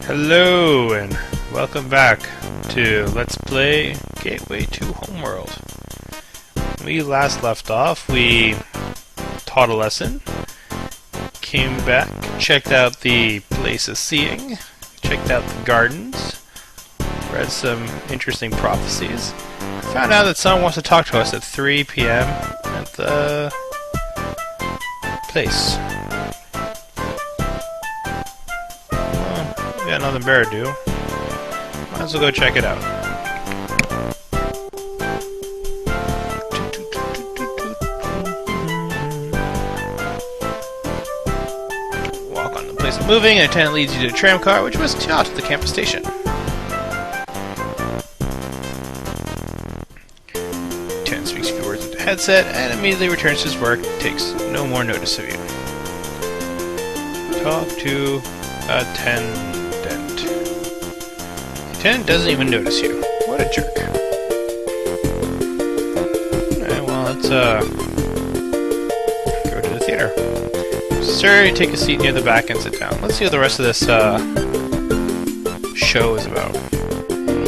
Hello and welcome back to Let's Play Gateway to Homeworld. We last left off, we taught a lesson, came back, checked out the place of seeing, checked out the gardens, read some interesting prophecies, found out that someone wants to talk to us at 3 p.m. at the place. Got nothing better to do. Might as well go check it out. Walk on the place of moving, and a attendant leads you to a tram car, which was out at the campus station. Attendant speaks a few words into the headset, and immediately returns to his work, takes no more notice of you. Talk to attendant. Attendant doesn't even notice you. What a jerk. Alright, well, let's go to the theater. Sir, take a seat near the back and sit down. Let's see what the rest of this show is about.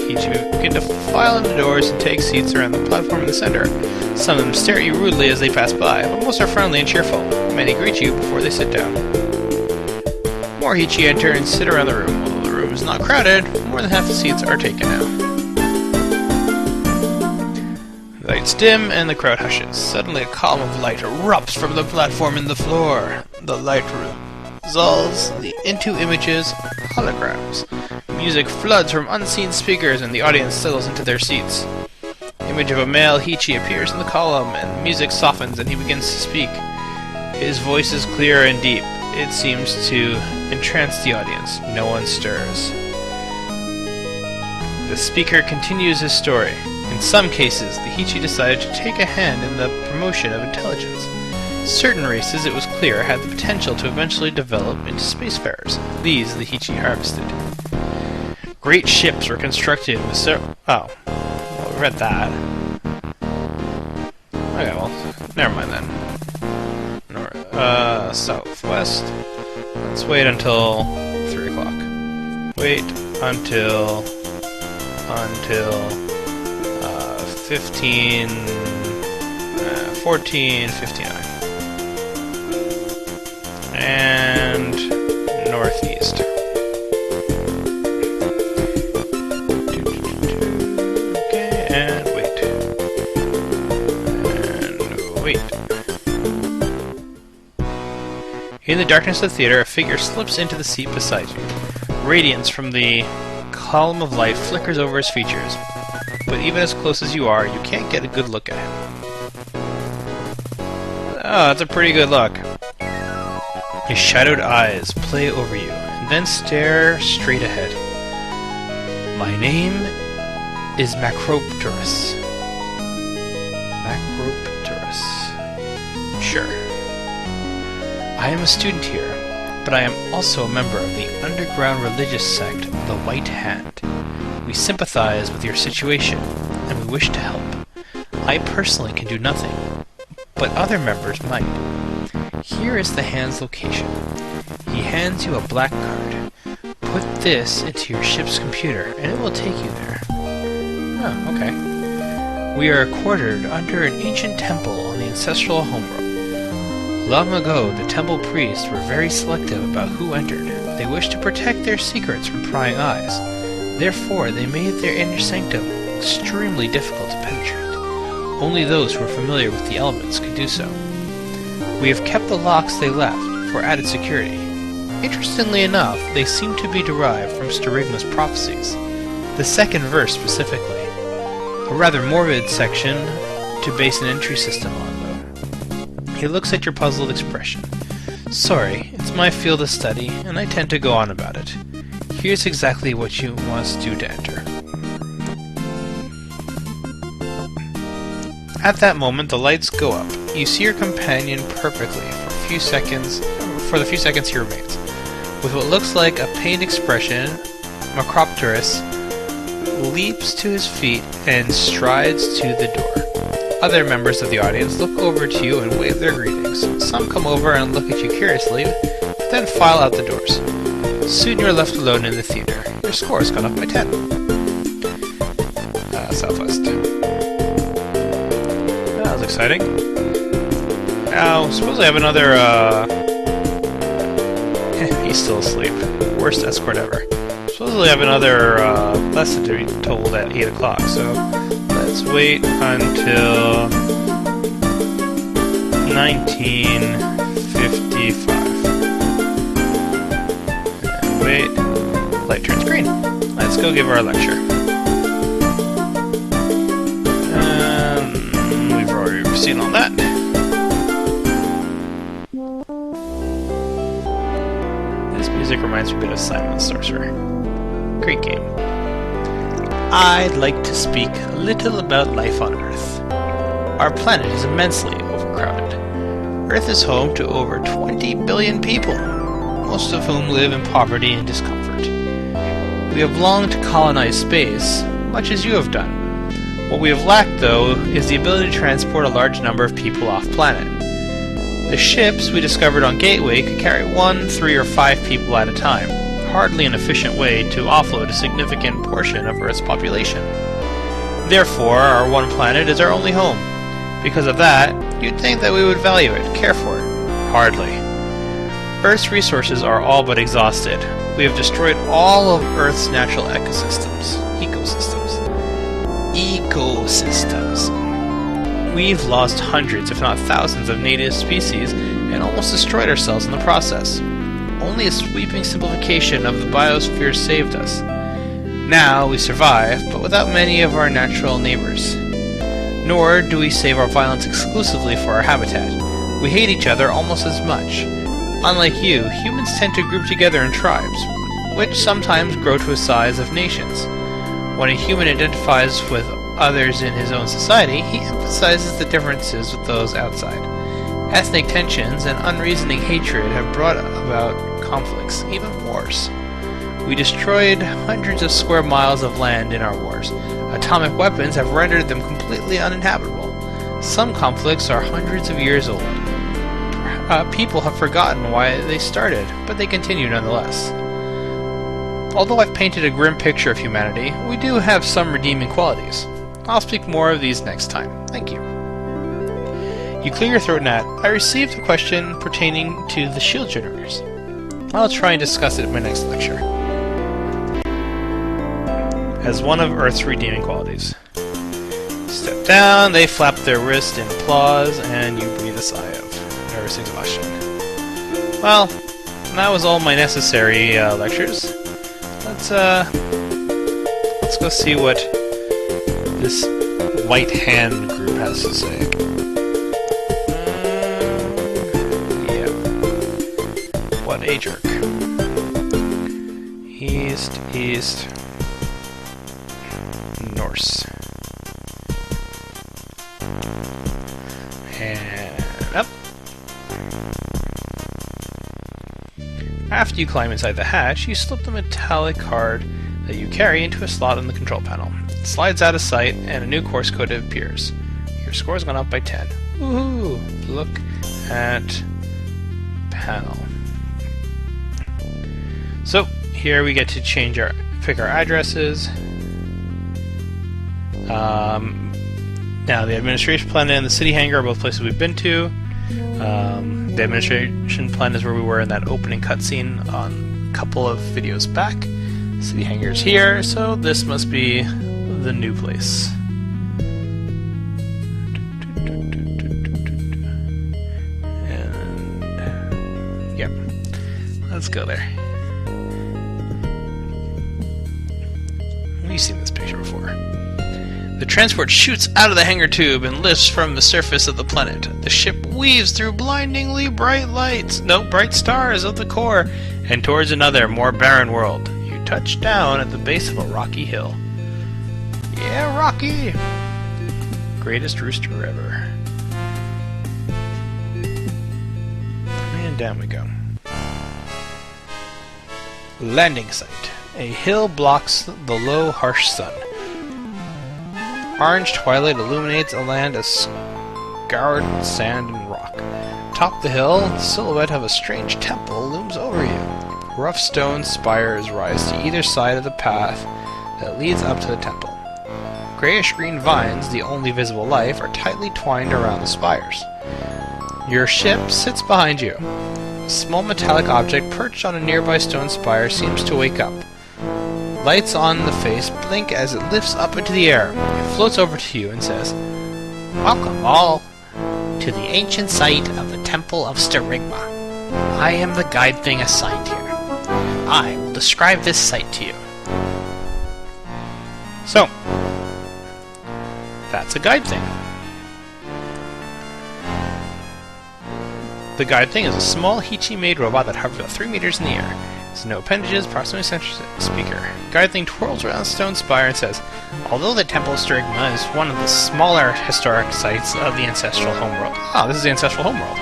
Each of you begin to file in the doors and take seats around the platform in the center. Some of them stare at you rudely as they pass by, but most are friendly and cheerful. Many greet you before they sit down. More Hichi enter and sit around the room. Although the room is not crowded, more than half the seats are taken now. The lights dim and the crowd hushes. Suddenly a column of light erupts from the platform in the floor. The light resolves into images, holograms. Music floods from unseen speakers and the audience settles into their seats. The image of a male Hichi appears in the column and the music softens and he begins to speak. His voice is clear and deep. It seems to entrance the audience. No one stirs. The speaker continues his story. In some cases, the Hichi decided to take a hand in the promotion of intelligence. Certain races, it was clear, had the potential to eventually develop into spacefarers. These the Hichi harvested. Great ships were constructed with oh. Well, we read that. Okay, well, never mind then. Southwest. Let's wait until 3 o'clock. Wait until 14:59. And northeast. Okay, and wait. And wait. In the darkness of the theater, a figure slips into the seat beside you. Radiance from the column of light flickers over his features, but even as close as you are, you can't get a good look at him. Oh, that's a pretty good look. His shadowed eyes play over you, and then stare straight ahead. My name is Macropterus. Macropterus. Sure. I am a student here, but I am also a member of the underground religious sect, the White Hand. We sympathize with your situation, and we wish to help. I personally can do nothing, but other members might. Here is the Hand's location. He hands you a black card. Put this into your ship's computer, and it will take you there. Oh, okay. We are quartered under an ancient temple on the ancestral homeworld. Long ago, the temple priests were very selective about who entered. They wished to protect their secrets from prying eyes. Therefore, they made their inner sanctum extremely difficult to penetrate. Only those who were familiar with the elements could do so. We have kept the locks they left for added security. Interestingly enough, they seem to be derived from Sterigma's prophecies. The second verse specifically. A rather morbid section to base an entry system on. He looks at your puzzled expression. Sorry, it's my field of study, and I tend to go on about it. Here's exactly what you must do to enter. At that moment, the lights go up. You see your companion perfectly for the few seconds he remains. With what looks like a pained expression, Macropterus leaps to his feet and strides to the door. Other members of the audience look over to you and wave their greetings. Some come over and look at you curiously, but then file out the doors. Soon you're left alone in the theater. Your score's gone up by 10. Southwest. That was exciting. Now, suppose I have another, he's still asleep. Worst escort ever. Supposedly I have another, lesson to be told at 8 o'clock, so let's wait until 1955. And wait. Light turns green. Let's go give our lecture. We've already seen all that. This music reminds me a bit of Simon the Sorcerer. Great game. I'd like to speak a little about life on Earth. Our planet is immensely overcrowded. Earth is home to over 20 billion people, most of whom live in poverty and discomfort. We have longed to colonize space, much as you have done. What we have lacked, though, is the ability to transport a large number of people off-planet. The ships we discovered on Gateway could carry 1, 3, or 5 people at a time, hardly an efficient way to offload a significant portion of Earth's population. Therefore, our one planet is our only home. Because of that, you'd think that we would value it, care for it. Hardly. Earth's resources are all but exhausted. We have destroyed all of Earth's natural ecosystems. Ecosystems. We've lost hundreds, if not thousands, of native species and almost destroyed ourselves in the process. Only a sweeping simplification of the biosphere saved us. Now we survive, but without many of our natural neighbors. Nor do we save our violence exclusively for our habitat. We hate each other almost as much. Unlike you, humans tend to group together in tribes, which sometimes grow to a size of nations. When a human identifies with others in his own society, he emphasizes the differences with those outside. Ethnic tensions and unreasoning hatred have brought about conflicts, even wars. We destroyed hundreds of square miles of land in our wars. Atomic weapons have rendered them completely uninhabitable. Some conflicts are hundreds of years old. People have forgotten why they started, but they continue nonetheless. Although I've painted a grim picture of humanity, we do have some redeeming qualities. I'll speak more of these next time. Thank you. You clear your throat, Nat. I received a question pertaining to the shield generators. I'll try and discuss it in my next lecture. As one of Earth's redeeming qualities. Step down, they flap their wrist in applause, and you breathe a sigh of nervous exhaustion. Well, that was all my necessary lectures. Let's go see what this White Hand group has to say. Yeah. What a jerk. East, Norse. And up. After you climb inside the hatch, you slip the metallic card that you carry into a slot on the control panel. It slides out of sight, and a new course code appears. Your score's gone up by 10. Woohoo! Look at panel. So, here we get to pick our addresses. Now, the administration planet and the city hangar are both places we've been to. The administration planet is where we were in that opening cutscene on a couple of videos back. City hangar's here, so this must be the new place. And yep, let's go there. We've seen this picture before. The transport shoots out of the hangar tube and lifts from the surface of the planet. The ship weaves through blindingly bright bright stars of the core, and towards another, more barren world. You touch down at the base of a rocky hill. Yeah, Rocky! Greatest rooster ever. And down we go. Landing site. A hill blocks the low, harsh sun. Orange twilight illuminates a land of scoured sand and rock. Atop the hill, the silhouette of a strange temple looms over you. Rough stone spires rise to either side of the path that leads up to the temple. Grayish-green vines, the only visible life, are tightly twined around the spires. Your ship sits behind you. A small metallic object perched on a nearby stone spire seems to wake up. Lights on the face blink as it lifts up into the air. It floats over to you and says, "Welcome all to the ancient site of the Temple of Sterigma. I am the guide thing assigned here. I will describe this site to you." So, that's a guide thing. The guide thing is a small Heechee-made robot that hovers about 3 meters in the air. There's no appendages, proximity sensor speaker. Guide thing twirls around the stone spire and says, "Although the Temple of Sterigma is one of the smaller historic sites of the ancestral homeworld," this is the ancestral homeworld,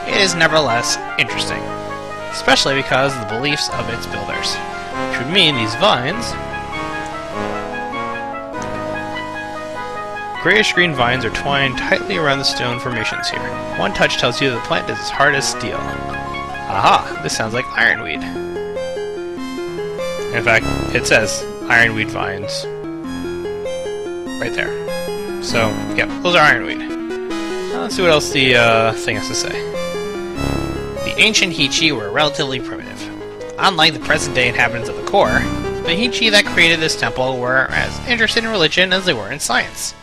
"it is nevertheless interesting, especially because of the beliefs of its builders." Which would mean these vines, grayish-green vines, are twined tightly around the stone formations here. One touch tells you that the plant is as hard as steel. Aha! This sounds like ironweed. In fact, it says ironweed vines right there. So, yeah, those are ironweed. Let's see what else the thing has to say. The ancient Heechee were relatively primitive. Unlike the present-day inhabitants of the core, the Heechee that created this temple were as interested in religion as they were in science.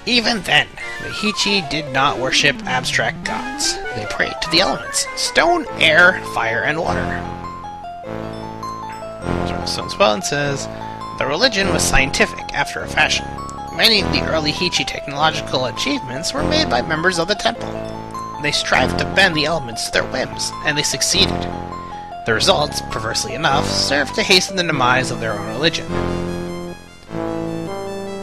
Even then, the Heechee did not worship abstract gods. They prayed to the elements: stone, air, fire, and water. Stone spell and says, "The religion was scientific after a fashion. Many of the early Heechee technological achievements were made by members of the temple. They strived to bend the elements to their whims, and they succeeded. The results, perversely enough, served to hasten the demise of their own religion.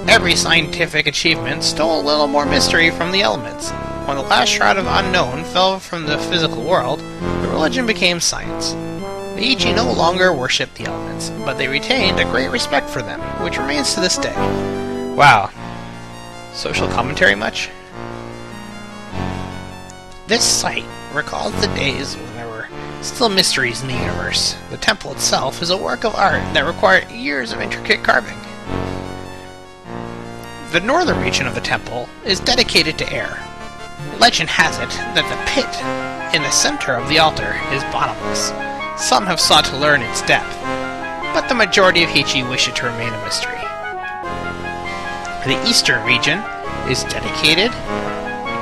Every scientific achievement stole a little more mystery from the elements. When the last shroud of unknown fell from the physical world, the religion became science. The Heechee no longer worshipped the elements, but they retained a great respect for them, which remains to this day." Wow. Social commentary much? "This site recalls the days when there were still mysteries in the universe. The temple itself is a work of art that required years of intricate carving. The northern region of the temple is dedicated to air. Legend has it that the pit in the center of the altar is bottomless. Some have sought to learn its depth, but the majority of Heechee wish it to remain a mystery. The eastern region is dedicated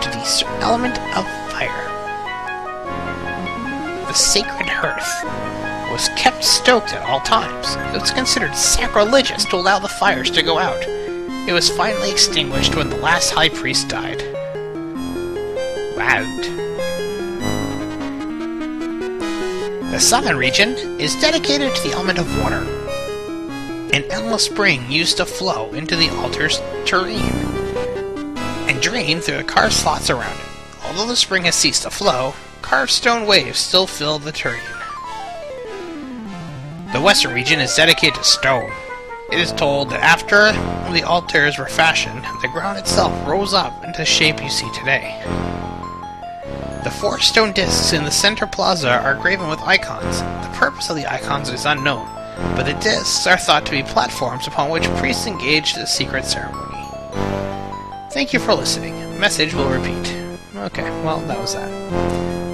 to the element of fire. The sacred hearth was kept stoked at all times. It was considered sacrilegious to allow the fires to go out. It was finally extinguished when the last high priest died. Wow. The southern region is dedicated to the element of water. An endless spring used to flow into the altar's tureen and drain through the carved slots around it. Although the spring has ceased to flow, carved stone waves still fill the tureen. The western region is dedicated to stone. It is told that after the altars were fashioned, the ground itself rose up into the shape you see today. The 4 stone discs in the center plaza are graven with icons. The purpose of the icons is unknown, but the discs are thought to be platforms upon which priests engage the secret ceremony. Thank you for listening. Message will repeat. Okay, well, that was that.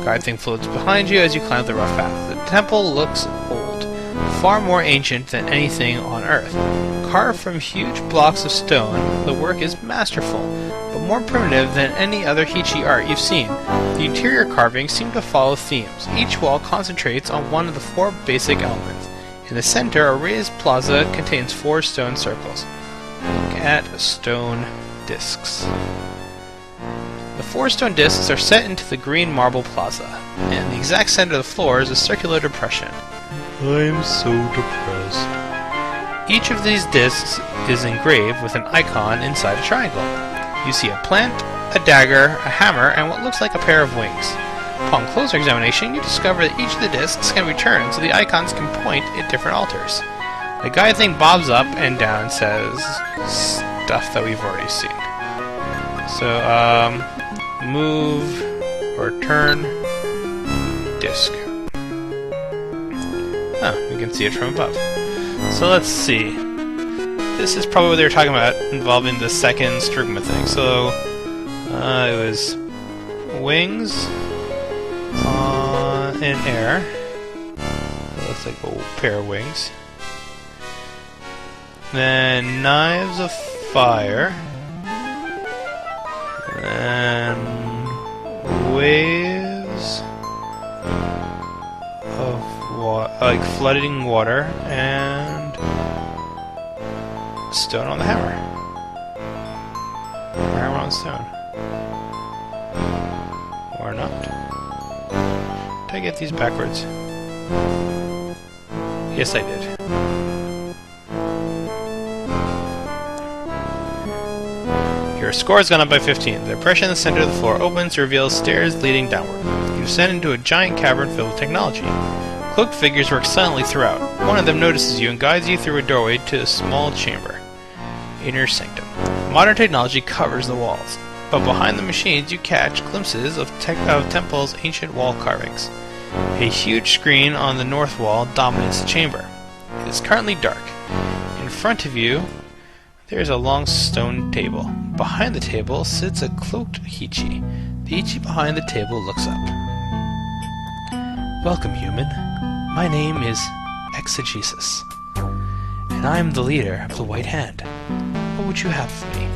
Guide thing floats behind you as you climb the rough path. The temple looks old, far more ancient than anything on Earth. Carved from huge blocks of stone, the work is masterful, but more primitive than any other Heechee art you've seen. The interior carvings seem to follow themes. Each wall concentrates on one of the 4 basic elements. In the center, a raised plaza contains 4 stone circles. Look at stone discs. The 4 stone discs are set into the green marble plaza, and in the exact center of the floor is a circular depression. I'm so depressed. Each of these discs is engraved with an icon inside a triangle. You see a plant, a dagger, a hammer, and what looks like a pair of wings. Upon closer examination, you discover that each of the discs can be turned so the icons can point at different altars. The guide thing bobs up and down and says stuff that we've already seen. So, move or turn disc. can see it from above. So let's see. This is probably what they were talking about involving the second Strigma thing. So it was wings in air. Looks like a pair of wings. Then knives of fire. And waves of like flooding water, and stone on the hammer. Or hammer on stone. Or not. Did I get these backwards? Yes, I did. Your score has gone up by 15. The depression in the center of the floor opens to reveal stairs leading downward. You descend into a giant cavern filled with technology. Cloaked figures work silently throughout. One of them notices you and guides you through a doorway to a small chamber. Inner sanctum. Modern technology covers the walls, but behind the machines you catch glimpses of temples' ancient wall carvings. A huge screen on the north wall dominates the chamber. It is currently dark. In front of you, there is a long stone table. Behind the table sits a cloaked Heechee. The Heechee behind the table looks up. Welcome, human. My name is Exegesis, and I am the leader of the White Hand. What would you have of me?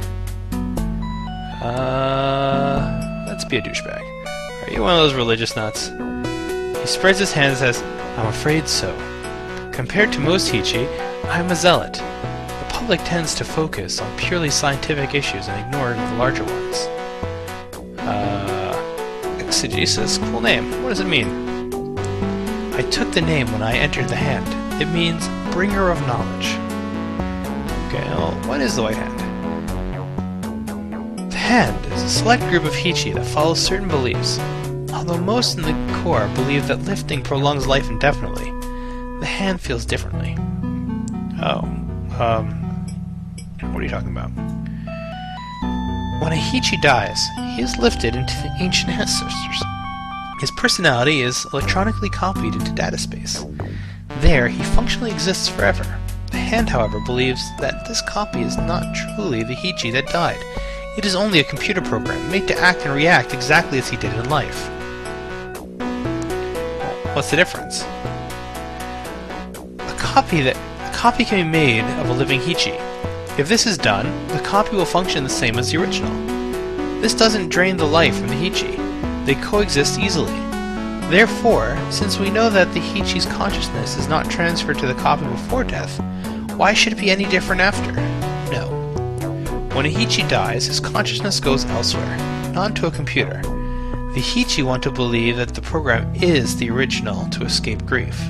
Let's be a douchebag. Are you one of those religious nuts? He spreads his hands and says, I'm afraid so. Compared to most Heechee, I am a zealot. The public tends to focus on purely scientific issues and ignore the larger ones. Exegesis, cool name. What does it mean? I took the name when I entered the Hand. It means bringer of knowledge. Okay, well, what is the White Hand? The Hand is a select group of Heechee that follows certain beliefs. Although most in the core believe that lifting prolongs life indefinitely, the Hand feels differently. Oh, what are you talking about? When a Heechee dies, he is lifted into the ancient ancestors. His personality is electronically copied into data space. There, he functionally exists forever. The Hand, however, believes that this copy is not truly the Heechee that died. It is only a computer program made to act and react exactly as he did in life. What's the difference? A copy can be made of a living Heechee. If this is done, the copy will function the same as the original. This doesn't drain the life from the Heechee. They coexist easily. Therefore, since we know that the Heechee's consciousness is not transferred to the copy before death, why should it be any different after? No. When a Heechee dies, his consciousness goes elsewhere, not to a computer. The Heechee want to believe that the program is the original to escape grief.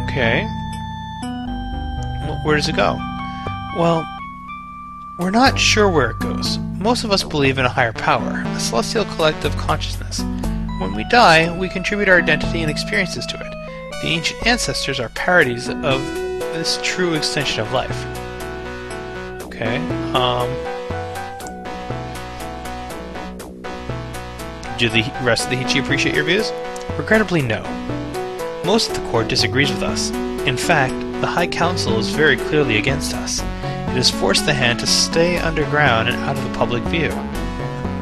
Okay. Where does it go? Well, we're not sure where it goes. Most of us believe in a higher power, a celestial collective consciousness. When we die, we contribute our identity and experiences to it. The ancient ancestors are parodies of this true extension of life. Okay, do the rest of the Heechee appreciate your views? Regrettably, no. Most of the court disagrees with us. In fact, the High Council is very clearly against us. It has forced the Hand to stay underground and out of the public view.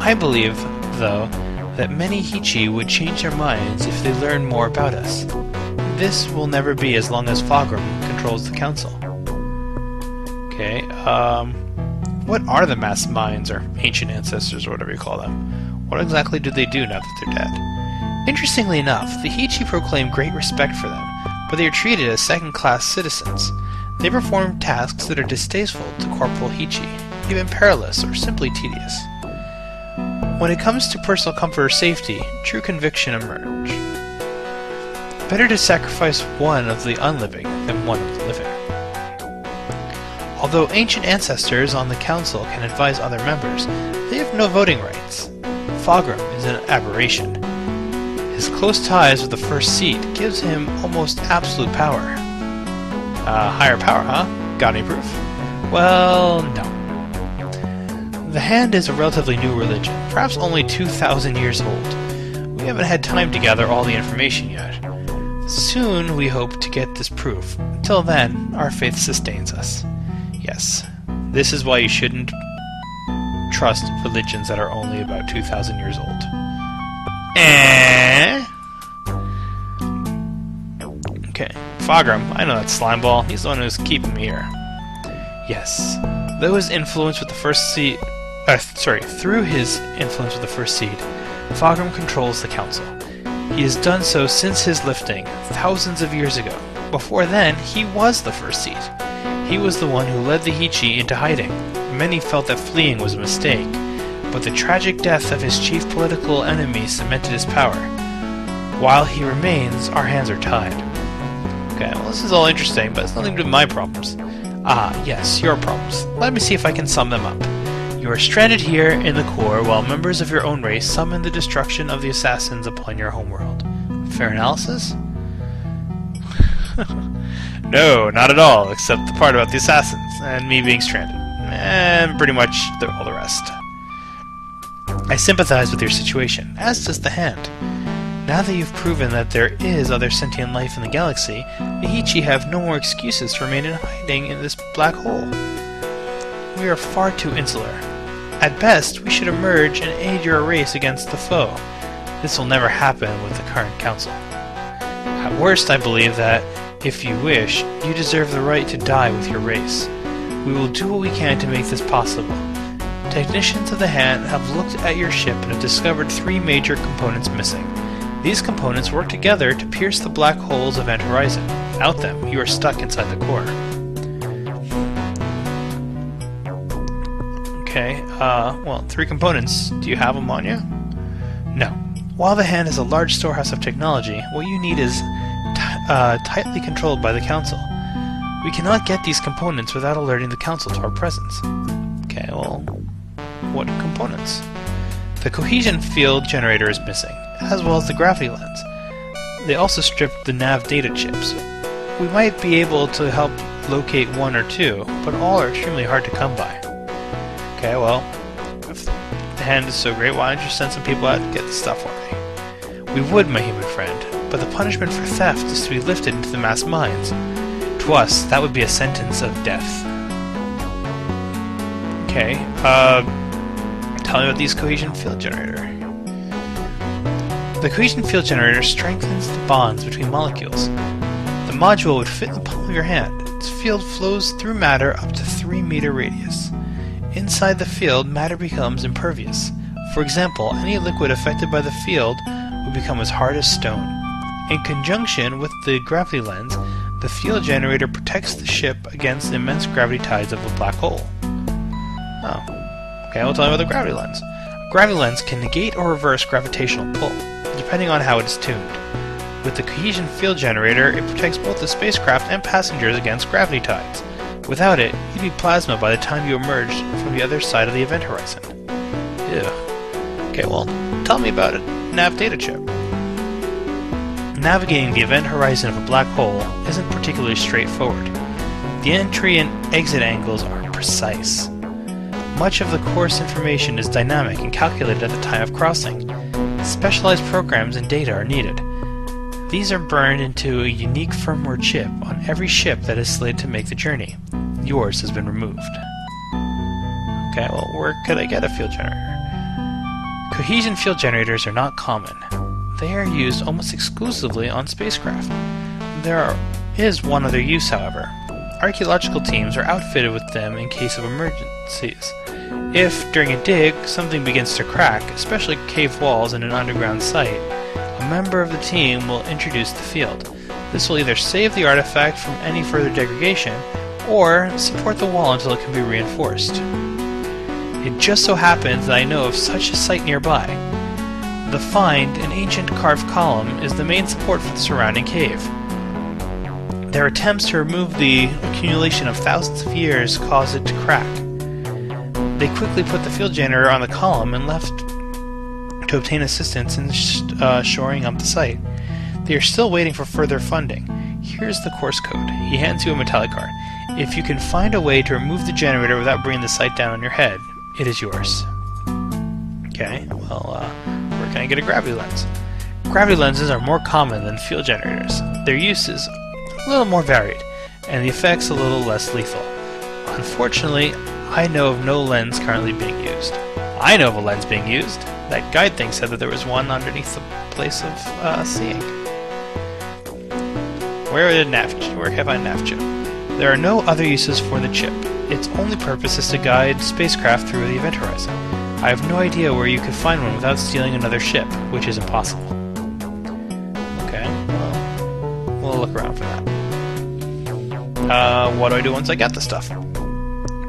I believe, though, that many Heechee would change their minds if they learned more about us. This will never be as long as Fogrum controls the council. Okay, what are the mass minds, or ancient ancestors, or whatever you call them? What exactly do they do now that they're dead? Interestingly enough, the Heechee proclaim great respect for them, but they are treated as second-class citizens. They perform tasks that are distasteful to corporal Heechee, even perilous or simply tedious. When it comes to personal comfort or safety, true conviction emerge. Better to sacrifice one of the unliving than one of the living. Although ancient ancestors on the council can advise other members, they have no voting rights. Fogrum is an aberration. His close ties with the first seat gives him almost absolute power. Higher power, huh? Got any proof? Well, no. The Hand is a relatively new religion, perhaps only 2,000 years old. We we haven't had time to gather all the information yet. Soon we hope to get this proof. Until then, our faith sustains us. Yes, this is why you shouldn't trust religions that are only about 2,000 years old. Okay, Fogram, I know that slimeball. He's the one who's keeping me here. Yes, though his influence with the first seed... through his influence with the first seed, Fogram controls the council. He has done so since his lifting, thousands of years ago. Before then, he was the first seed. He was the one who led the Heechee into hiding. Many felt that fleeing was a mistake, but the tragic death of his chief political enemy cemented his power. While he remains, our hands are tied. Okay, well this is all interesting, but it's nothing to do with my problems. Ah, yes, your problems. Let me see if I can sum them up. You are stranded here in the core while members of your own race summon the destruction of the assassins upon your homeworld. Fair analysis? No, not at all, except the part about the assassins, and me being stranded. And pretty much all the rest. I sympathize with your situation, as does the Hand. Now that you've proven that there is other sentient life in the galaxy, the Heechee have no more excuses to remain in hiding in this black hole. We are far too insular. At best, we should emerge and aid your race against the foe. This will never happen with the current council. At worst, I believe that, if you wish, you deserve the right to die with your race. We will do what we can to make this possible. Technicians of the Hand have looked at your ship and have discovered 3 major components missing. These components work together to pierce the black holes of Event Horizon. Without them, you are stuck inside the core. Okay, well, 3 components. Do you have them on you? No. While the Hand is a large storehouse of technology, what you need is tightly controlled by the Council. We cannot get these components without alerting the Council to our presence. Okay, well, what components? The cohesion field generator is missing, as well as the gravity lens. They also stripped the nav data chips. We might be able to help locate 1 or 2, but all are extremely hard to come by. Okay, well, if the Hand is so great, why don't you send some people out to get the stuff for me? We would, my human friend, but the punishment for theft is to be lifted into the mass minds. To us, that would be a sentence of death. Okay, tell me about this cohesion field generator. The cohesion field generator strengthens the bonds between molecules. The module would fit in the palm of your hand. Its field flows through matter up to 3-meter radius. Inside the field, matter becomes impervious. For example, any liquid affected by the field would become as hard as stone. In conjunction with the gravity lens, the field generator protects the ship against the immense gravity tides of a black hole. Oh. Okay, I'll tell you about the gravity lens. A gravity lens can negate or reverse gravitational pull, depending on how it is tuned. With the cohesion field generator, it protects both the spacecraft and passengers against gravity tides. Without it, you'd be plasma by the time you emerged from the other side of the event horizon. Ew. Okay, well, tell me about a nav data chip. Navigating the event horizon of a black hole isn't particularly straightforward. The entry and exit angles are precise. Much of the course information is dynamic and calculated at the time of crossing. Specialized programs and data are needed. These are burned into a unique firmware chip on every ship that is slated to make the journey. Yours has been removed. Okay, well, where could I get a field generator? Cohesion field generators are not common. They are used almost exclusively on spacecraft. There is one other use, however. Archaeological teams are outfitted with them in case of emergencies. If, during a dig, something begins to crack, especially cave walls in an underground site, a member of the team will introduce the field. This will either save the artifact from any further degradation, or support the wall until it can be reinforced. It just so happens that I know of such a site nearby. The find, an ancient carved column, is the main support for the surrounding cave. Their attempts to remove the accumulation of thousands of years caused it to crack. They quickly put the field generator on the column and left to obtain assistance in shoring up the site. They are still waiting for further funding. Here's the course code. He hands you a metallic card. If you can find a way to remove the generator without bringing the site down on your head, it is yours. Okay, well, where can I get a gravity lens? Gravity lenses are more common than field generators. Their use is a little more varied, and the effects a little less lethal. Unfortunately, I know of no lens currently being used. I know of a lens being used. That guide thing said that there was one underneath the place of seeing. Where have I Navchip? There are no other uses for the chip. Its only purpose is to guide spacecraft through the event horizon. I have no idea where you could find one without stealing another ship, which is impossible. Okay, well, we'll look around for that. What do I do once I get the stuff?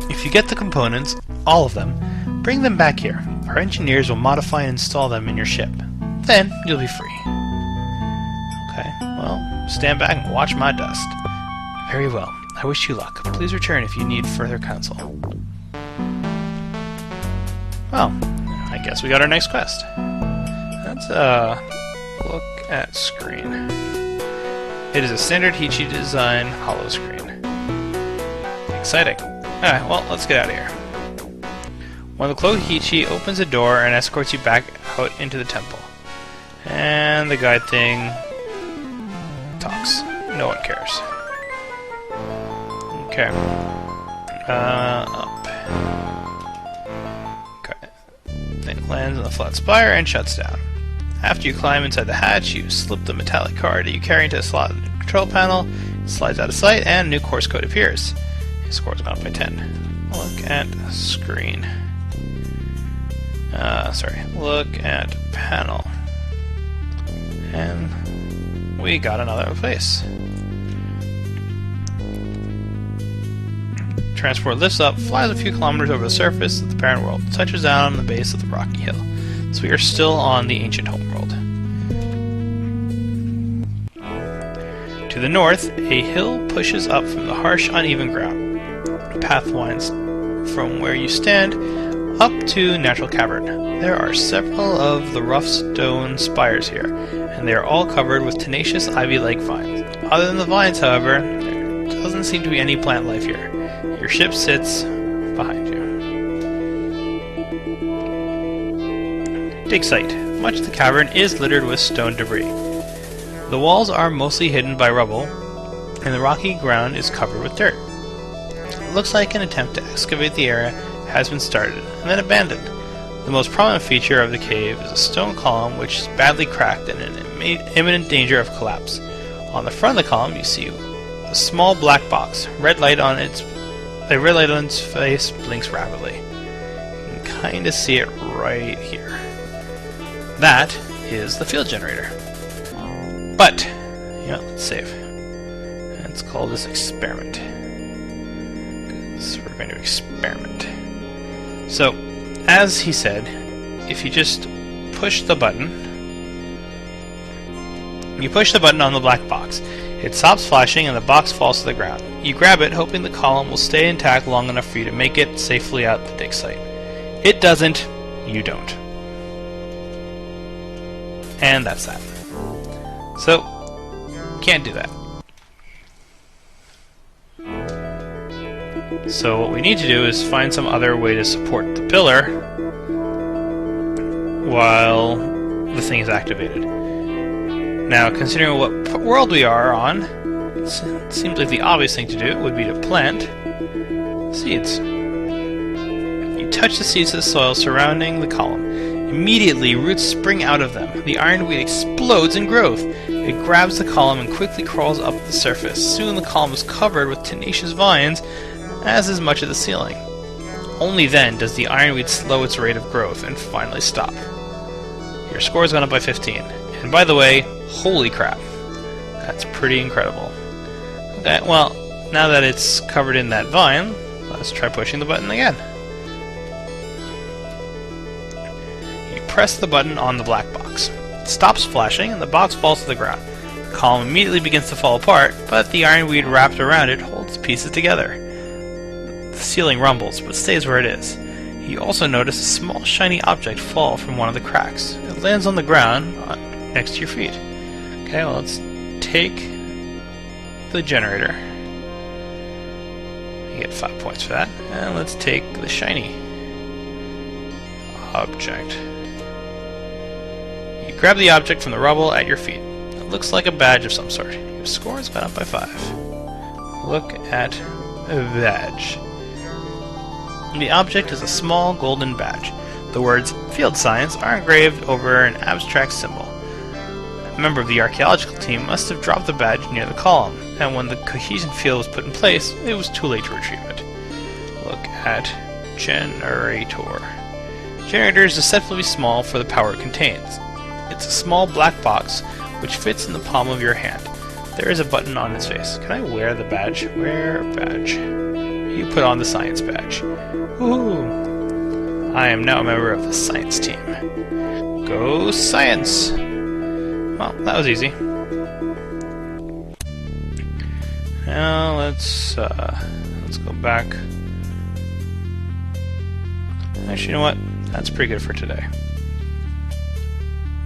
If you get the components, all of them, bring them back here. Our engineers will modify and install them in your ship. Then, you'll be free. Okay, well, stand back and watch my dust. Very well. I wish you luck. Please return if you need further counsel. Well, I guess we got our next quest. Let's, look at screen. It is a standard Heechee design hollow screen. Exciting. Alright, well, let's get out of here. One of the cloaked Heechee opens a door and escorts you back out into the temple. And the guide thing talks. No one cares. Okay. Up. Okay. Thing lands on the flat spire and shuts down. After you climb inside the hatch, you slip the metallic card that you carry into a slot in the control panel. It slides out of sight, and a new course code appears. Your score's gone up by 10. Look at screen. Look at panel. And we got another place. Transport lifts up, flies a few kilometers over the surface of the parent world, touches down on the base of the rocky hill. So we are still on the ancient homeworld. To the north, a hill pushes up from the harsh, uneven ground. A path winds from where you stand up to natural cavern. There are several of the rough stone spires here, and they are all covered with tenacious ivy-like vines. Other than the vines, however, there doesn't seem to be any plant life here. Your ship sits behind you. Dig site. Much of the cavern is littered with stone debris. The walls are mostly hidden by rubble, and the rocky ground is covered with dirt. It looks like an attempt to excavate the area has been started and then abandoned. The most prominent feature of the cave is a stone column which is badly cracked and in imminent danger of collapse. On the front of the column you see a small black box. A red light on its face blinks rapidly. You can kind of see it right here. That is the field generator. But, let's save. Let's call this experiment. So we're going to experiment. So, as he said, if you just push the button, on the black box. It stops flashing and the box falls to the ground. You grab it, hoping the column will stay intact long enough for you to make it safely out the dig site. It doesn't, you don't. And that's that. So, can't do that. So what we need to do is find some other way to support the pillar while the thing is activated. Now, considering what world we are on, it seems like the obvious thing to do would be to plant seeds. You touch the seeds of the soil surrounding the column. Immediately, roots spring out of them. The ironweed explodes in growth. It grabs the column and quickly crawls up the surface. Soon the column is covered with tenacious vines, as is much of the ceiling. Only then does the ironweed slow its rate of growth and finally stop. Your score's gone up by 15. And by the way, holy crap. That's pretty incredible. Okay, well, now that it's covered in that vine, let's try pushing the button again. You press the button on the black box. It stops flashing and the box falls to the ground. The column immediately begins to fall apart, but the ironweed wrapped around it holds the pieces together. The ceiling rumbles, but stays where it is. You also notice a small shiny object fall from one of the cracks. It lands on the ground next to your feet. Okay, well, let's take the generator. You get 5 points for that. And let's take the shiny object. You Grab the object from the rubble at your feet. It looks like a badge of some sort. Your score has gone up by 5. Look at a badge. The object is a small golden badge. The words Field Science are engraved over an abstract symbol. A member of the archaeological team must have dropped the badge near the column, and when the cohesion field was put in place, it was too late to retrieve it. Look at Generator. Generator is deceptively small for the power it contains. It's a small black box which fits in the palm of your hand. There is a button on its face. Can I wear the badge? Wear badge. You put on the science badge. Woohoo! I am now a member of the science team. Go science! Well, that was easy. Now let's go back. Actually, you know what? That's pretty good for today.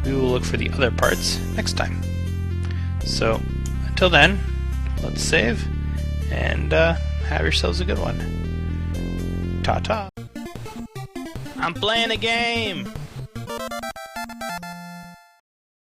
We will look for the other parts next time. So, until then, let's save, and have yourselves a good one. Ta-ta. I'm playing a game!